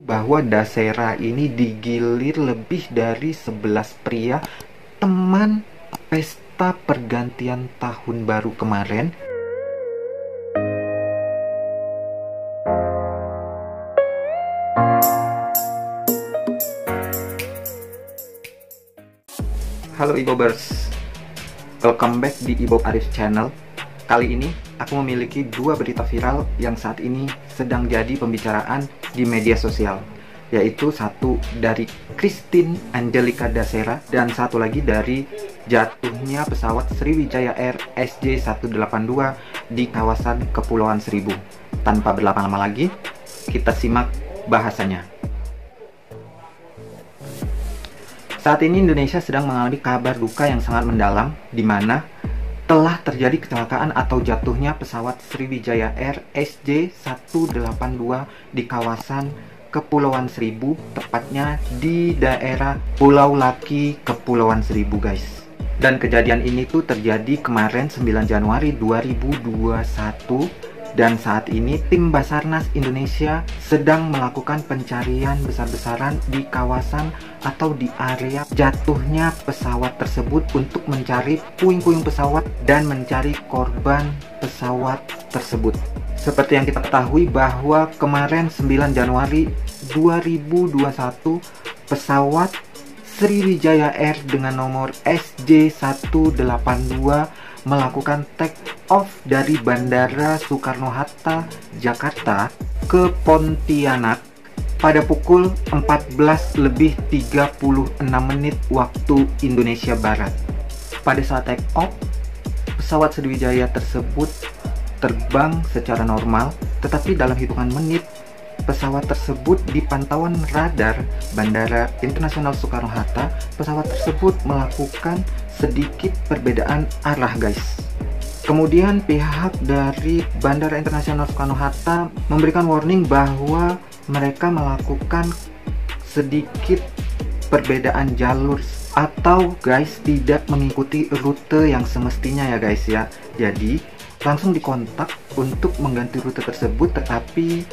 bahwa Dasera ini digilir lebih dari 11 pria teman pesta pergantian tahun baru kemarin. Halo Ibobers, welcome back di Ibob Arif Channel. Kali ini aku memiliki dua berita viral yang saat ini sedang jadi pembicaraan di media sosial, yaitu satu dari Christine Angelica Dasera dan satu lagi dari jatuhnya pesawat Sriwijaya Air SJ182 di kawasan Kepulauan Seribu. Tanpa berlama-lama lagi, kita simak bahasanya. Saat ini Indonesia sedang mengalami kabar duka yang sangat mendalam, di mana telah terjadi kecelakaan atau jatuhnya pesawat Sriwijaya Air SJ182 di kawasan Kepulauan Seribu, tepatnya di daerah Pulau Laki, Kepulauan Seribu, guys. Dan kejadian ini tuh terjadi kemarin 9 Januari 2021. Dan saat ini tim Basarnas Indonesia sedang melakukan pencarian besar-besaran di kawasan atau di area jatuhnya pesawat tersebut untuk mencari puing-puing pesawat dan mencari korban pesawat tersebut. Seperti yang kita ketahui bahwa kemarin 9 Januari 2021 pesawat Sriwijaya Air dengan nomor SJ182 melakukan take off dari Bandara Soekarno-Hatta, Jakarta ke Pontianak pada pukul 14:36 waktu Indonesia Barat. Pada saat take off, pesawat Sriwijaya tersebut terbang secara normal, tetapi dalam hitungan menit, pesawat tersebut di pantauan radar Bandara Internasional Soekarno-Hatta, pesawat tersebut melakukan sedikit perbedaan arah, guys. Kemudian pihak dari Bandara Internasional Soekarno-Hatta memberikan warning bahwa mereka melakukan sedikit perbedaan jalur atau guys tidak mengikuti rute yang semestinya ya guys ya. Jadi langsung dikontak untuk mengganti rute tersebut, tetapi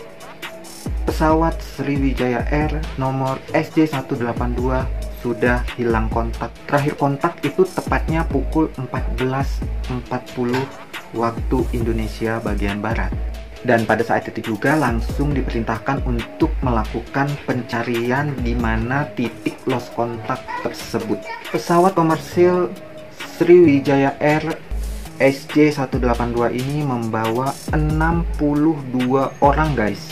pesawat Sriwijaya Air nomor SJ182 sudah hilang kontak. Terakhir kontak itu tepatnya pukul 14.40 waktu Indonesia bagian Barat. Dan pada saat itu juga langsung diperintahkan untuk melakukan pencarian di mana titik lost kontak tersebut. Pesawat komersil Sriwijaya Air SJ182 ini membawa 62 orang, guys.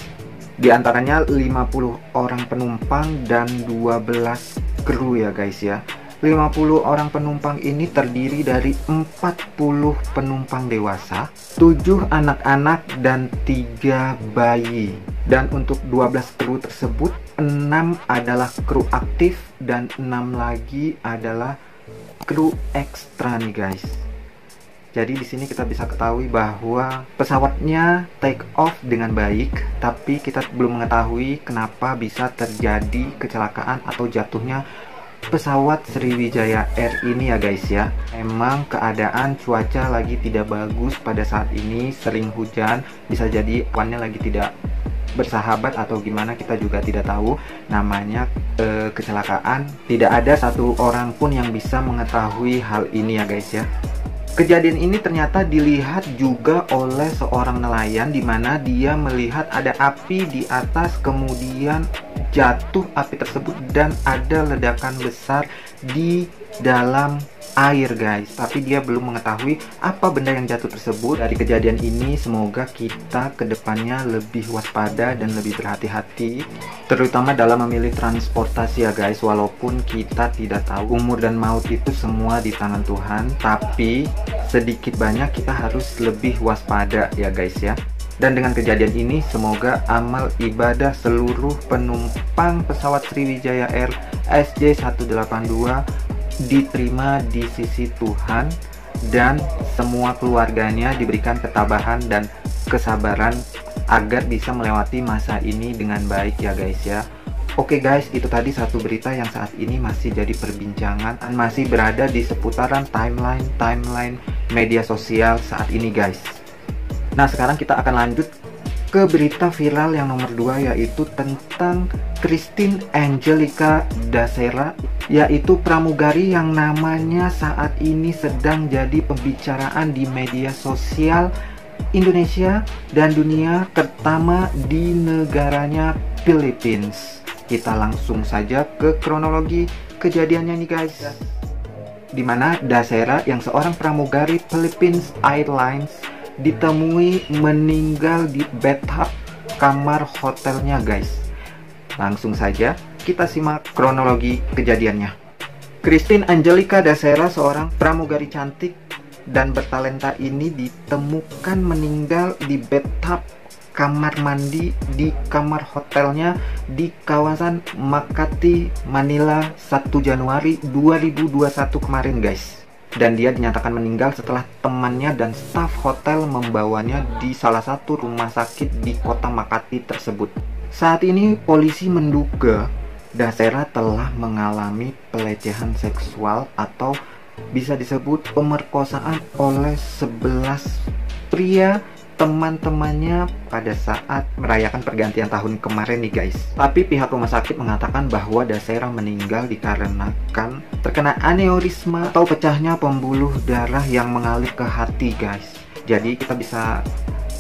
Di antaranya 50 orang penumpang dan 12 kru ya guys ya. 50 orang penumpang ini terdiri dari 40 penumpang dewasa, 7 anak-anak dan 3 bayi. Dan untuk 12 kru tersebut, 6 adalah kru aktif dan 6 lagi adalah kru ekstra nih guys. Jadi di sini kita bisa ketahui bahwa pesawatnya take off dengan baik, tapi kita belum mengetahui kenapa bisa terjadi kecelakaan atau jatuhnya pesawat Sriwijaya Air ini ya guys ya. Emang keadaan cuaca lagi tidak bagus pada saat ini, sering hujan, bisa jadi awannya lagi tidak bersahabat atau gimana, kita juga tidak tahu. Namanya kecelakaan, tidak ada satu orang pun yang bisa mengetahui hal ini ya guys ya. Kejadian ini ternyata dilihat juga oleh seorang nelayan, di mana dia melihat ada api di atas, kemudian jatuh api tersebut dan ada ledakan besar di dalam air guys. Tapi dia belum mengetahui apa benda yang jatuh tersebut. Dari kejadian ini semoga kita kedepannya lebih waspada dan lebih berhati-hati, terutama dalam memilih transportasi ya guys. Walaupun kita tidak tahu, umur dan maut itu semua di tangan Tuhan, tapi sedikit banyak kita harus lebih waspada ya guys ya. Dan dengan kejadian ini semoga amal ibadah seluruh penumpang pesawat Sriwijaya Air SJ182 diterima di sisi Tuhan dan semua keluarganya diberikan ketabahan dan kesabaran agar bisa melewati masa ini dengan baik ya guys ya. Oke guys, itu tadi satu berita yang saat ini masih jadi perbincangan dan masih berada di seputaran timeline media sosial saat ini guys. Nah sekarang kita akan lanjut ke berita viral yang nomor 2, yaitu tentang Christine Angelica da Serra, yaitu pramugari yang namanya saat ini sedang jadi pembicaraan di media sosial Indonesia dan dunia, terutama di negaranya Philippines. Kita langsung saja ke kronologi kejadiannya nih guys, dimana da Serra yang seorang pramugari Philippines Airlines ditemui meninggal di bathtub kamar hotelnya guys. Langsung saja kita simak kronologi kejadiannya. Christine Angelica da Serra, seorang pramugari cantik dan bertalenta ini ditemukan meninggal di bathtub kamar mandi di kamar hotelnya di kawasan Makati, Manila 1 Januari 2021 kemarin guys. Dan dia dinyatakan meninggal setelah temannya dan staf hotel membawanya di salah satu rumah sakit di kota Makati tersebut. Saat ini polisi menduga da Serra telah mengalami pelecehan seksual atau bisa disebut pemerkosaan oleh 11 pria teman-temannya pada saat merayakan pergantian tahun kemarin nih guys. Tapi pihak rumah sakit mengatakan bahwa da Serra meninggal dikarenakan terkena aneurisma atau pecahnya pembuluh darah yang mengalir ke hati guys. Jadi kita bisa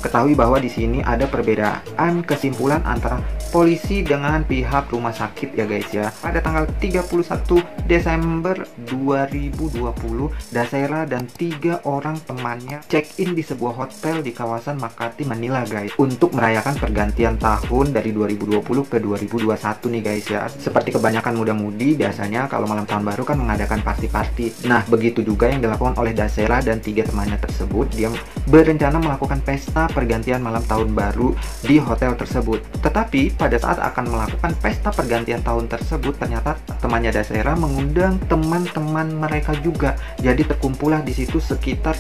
ketahui bahwa di sini ada perbedaan kesimpulan antara polisi dengan pihak rumah sakit ya guys ya. Pada tanggal 31 Desember 2020, da Serra dan 3 orang temannya check-in di sebuah hotel di kawasan Makati, Manila guys, untuk merayakan pergantian tahun dari 2020 ke 2021 nih guys ya. Seperti kebanyakan muda-mudi, biasanya kalau malam tahun baru kan mengadakan party-party. Nah, begitu juga yang dilakukan oleh da Serra dan 3 temannya tersebut. Dia berencana melakukan pesta pergantian malam tahun baru di hotel tersebut. Tetapi pada saat akan melakukan pesta pergantian tahun tersebut, ternyata temannya da Serra mengundang teman-teman mereka juga. Jadi terkumpullah di situ sekitar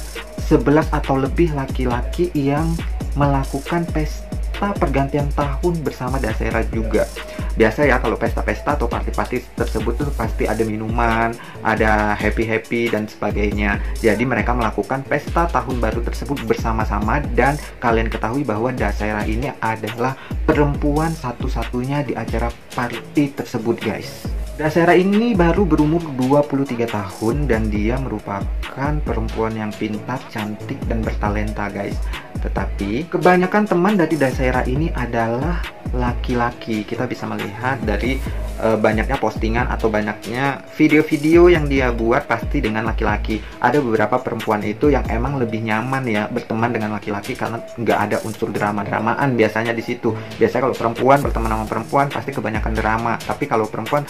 11 atau lebih laki-laki yang melakukan pesta pergantian tahun bersama da Serra juga. Biasa ya kalau pesta-pesta atau party-party tersebut tuh pasti ada minuman, ada happy-happy dan sebagainya. Jadi mereka melakukan pesta tahun baru tersebut bersama-sama, dan kalian ketahui bahwa da Serra ini adalah perempuan satu-satunya di acara party tersebut guys. Da Serra ini baru berumur 23 tahun dan dia merupakan perempuan yang pintar, cantik, dan bertalenta guys. Tetapi kebanyakan teman dari da Serra ini adalah laki-laki. Kita bisa melihat dari banyaknya postingan atau banyaknya video-video yang dia buat pasti dengan laki-laki. Ada beberapa perempuan itu yang emang lebih nyaman ya berteman dengan laki-laki karena nggak ada unsur drama-dramaan biasanya di situ. Biasanya kalau perempuan berteman sama perempuan pasti kebanyakan drama. Tapi kalau perempuan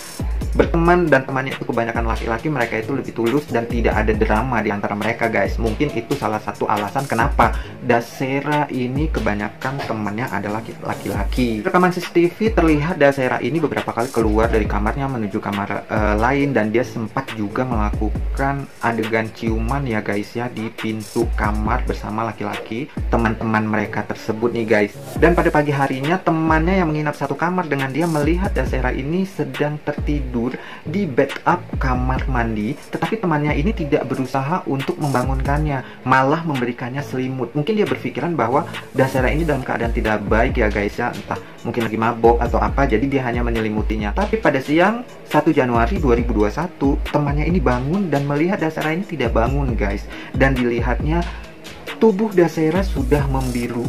berteman dan temannya itu kebanyakan laki-laki, mereka itu lebih tulus dan tidak ada drama di antara mereka guys. Mungkin itu salah satu alasan kenapa da Serra ini kebanyakan temannya adalah laki-laki. Rekaman CCTV terlihat da Serra ini beberapa kali keluar dari kamarnya menuju kamar lain, dan dia sempat juga melakukan adegan ciuman ya guys ya di pintu kamar bersama laki-laki teman-teman mereka tersebut nih guys. Dan pada pagi harinya temannya yang menginap satu kamar dengan dia melihat da Serra ini sedang tertidur di bathtub kamar mandi, tetapi temannya ini tidak berusaha untuk membangunkannya, malah memberikannya selimut. Mungkin dia berpikiran bahwa da Serra ini dalam keadaan tidak baik ya guys ya, entah mungkin lagi mabok atau apa, jadi dia hanya menyelimutinya. Tapi pada siang 1 Januari 2021, temannya ini bangun dan melihat da Serra ini tidak bangun guys, dan dilihatnya tubuh da Serra sudah membiru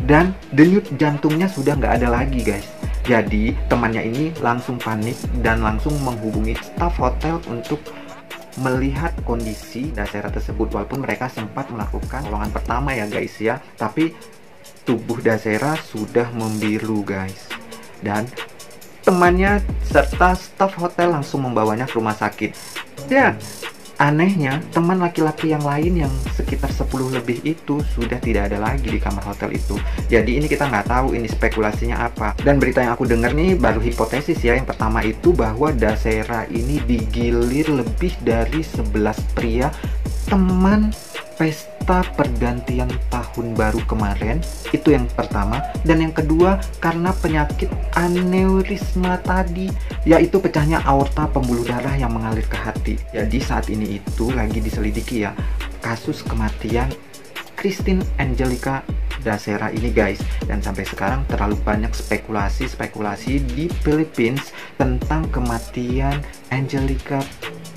dan denyut jantungnya sudah nggak ada lagi guys. Jadi temannya ini langsung panik dan langsung menghubungi staf hotel untuk melihat kondisi da Serra tersebut. Walaupun mereka sempat melakukan pertolongan pertama ya guys ya, tapi tubuh da Serra sudah membiru guys. Dan temannya serta staf hotel langsung membawanya ke rumah sakit. Dan anehnya, teman laki-laki yang lain yang sekitar 10 lebih itu sudah tidak ada lagi di kamar hotel itu. Jadi ini kita nggak tahu ini spekulasinya apa. Dan berita yang aku dengar nih baru hipotesis ya. Yang pertama itu bahwa da Serra ini digilir lebih dari 11 pria teman pesta pergantian tahun baru kemarin. Itu yang pertama. Dan yang kedua karena penyakit aneurisma tadi, yaitu pecahnya aorta pembuluh darah yang mengalir ke hati. Jadi saat ini itu lagi diselidiki ya kasus kematian Christine Angelica Dasera ini guys. Dan sampai sekarang terlalu banyak spekulasi di Philippines tentang kematian Angelica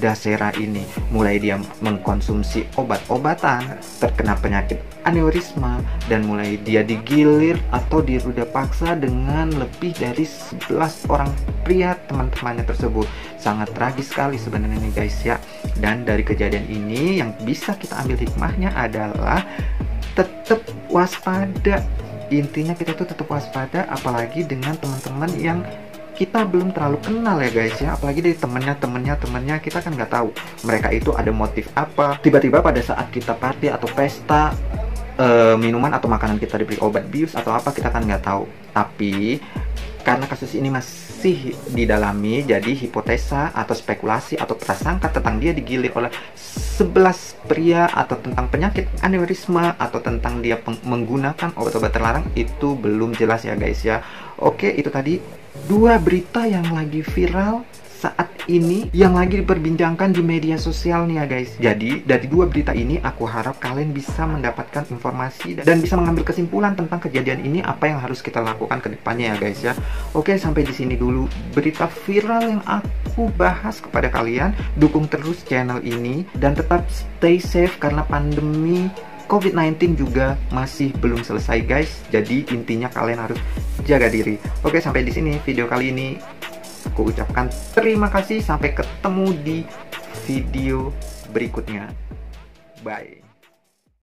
Dasera ini. Mulai dia mengkonsumsi obat-obatan, terkena penyakit aneurisma, dan mulai dia digilir atau diruda paksa dengan lebih dari 11 orang pria teman-temannya tersebut. Sangat tragis sekali sebenarnya nih guys ya. Dan dari kejadian ini yang bisa kita ambil hikmahnya adalah tetap waspada. Intinya kita tuh tetap waspada, apalagi dengan teman-teman yang kita belum terlalu kenal ya guys ya. Apalagi dari temennya kita kan nggak tahu mereka itu ada motif apa. Tiba-tiba pada saat kita party atau pesta, minuman atau makanan kita diberi obat bius atau apa, kita kan nggak tahu. Tapi karena kasus ini masih didalami, jadi hipotesa atau spekulasi atau prasangka tentang dia digilir oleh 11 pria, atau tentang penyakit aneurisma, atau tentang dia menggunakan obat-obat terlarang, itu belum jelas ya guys ya. Oke, itu tadi 2 berita yang lagi viral saat ini, yang lagi diperbincangkan di media sosial nih ya guys. Jadi dari 2 berita ini aku harap kalian bisa mendapatkan informasi dan bisa mengambil kesimpulan tentang kejadian ini, apa yang harus kita lakukan ke depannya ya guys ya. Oke, sampai di sini dulu berita viral yang aku bahas kepada kalian. Dukung terus channel ini dan tetap stay safe karena pandemi COVID-19 juga masih belum selesai guys. Jadi intinya kalian harus jaga diri. Oke, sampai di sini video kali ini. Aku ucapkan terima kasih. Sampai ketemu di video berikutnya. Bye.